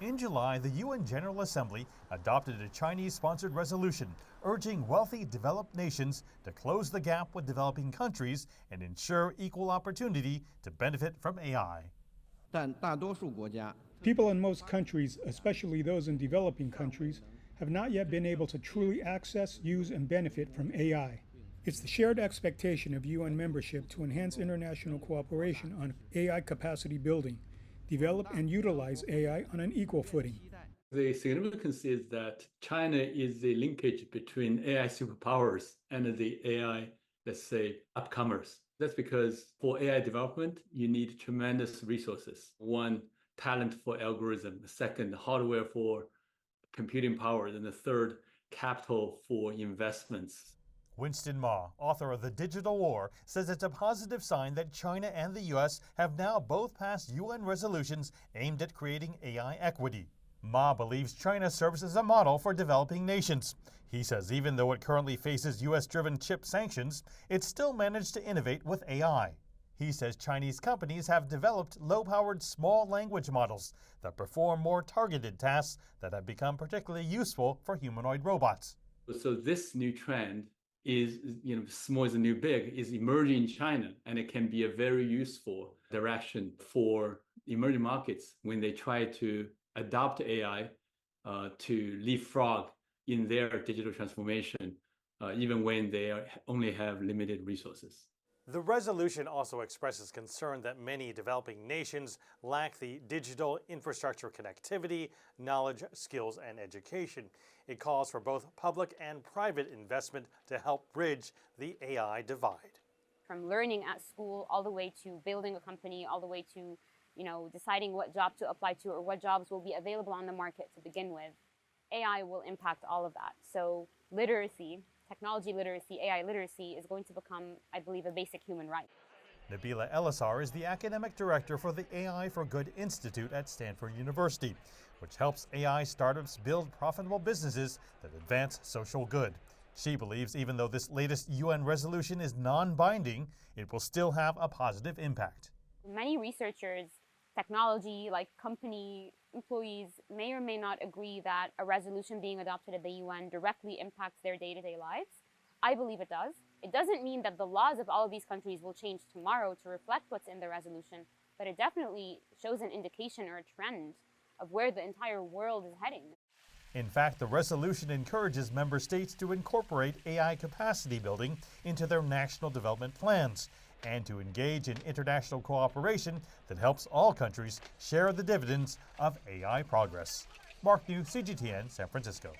In July, the UN General Assembly adopted a Chinese-sponsored resolution urging wealthy developed nations to close the gap with developing countries and ensure equal opportunity to benefit from AI. People in most countries, especially those in developing countries, have not yet been able to truly access, use, and benefit from AI. It's the shared expectation of UN membership to enhance international cooperation on AI capacity building, develop and utilize AI on an equal footing. The significance is that China is the linkage between AI superpowers and the AI, let's say, upcomers. That's because for AI development, you need tremendous resources. One, talent for algorithm. The second, hardware for computing power. And the third, capital for investments. Winston Ma, author of The Digital War, says it's a positive sign that China and the U.S. have now both passed UN resolutions aimed at creating AI equity. Ma believes China serves as a model for developing nations. He says even though it currently faces U.S.-driven chip sanctions, it's still managed to innovate with AI. He says Chinese companies have developed low-powered small language models that perform more targeted tasks that have become particularly useful for humanoid robots. So this new trend is, small is the new big, is emerging in China, and it can be a very useful direction for emerging markets when they try to adopt AI to leapfrog in their digital transformation, even when they only have limited resources. The resolution also expresses concern that many developing nations lack the digital infrastructure connectivity, knowledge, skills, and education. It calls for both public and private investment to help bridge the AI divide. From learning at school all the way to building a company, all the way to deciding what job to apply to or what jobs will be available on the market to begin with, AI will impact all of that. So literacy, technology literacy, AI literacy is going to become, I believe, a basic human right. Nabila Elisar is the academic director for the AI for Good Institute at Stanford University, which helps AI startups build profitable businesses that advance social good. She believes even though this latest UN resolution is non-binding, it will still have a positive impact. Many researchers, technology, like company employees, may or may not agree that a resolution being adopted at the UN directly impacts their day-to-day lives. I believe it does. It doesn't mean that the laws of all of these countries will change tomorrow to reflect what's in the resolution, but it definitely shows an indication or a trend of where the entire world is heading. In fact, the resolution encourages member states to incorporate AI capacity building into their national development plans and to engage in international cooperation that helps all countries share the dividends of AI progress. Mark New, CGTN, San Francisco.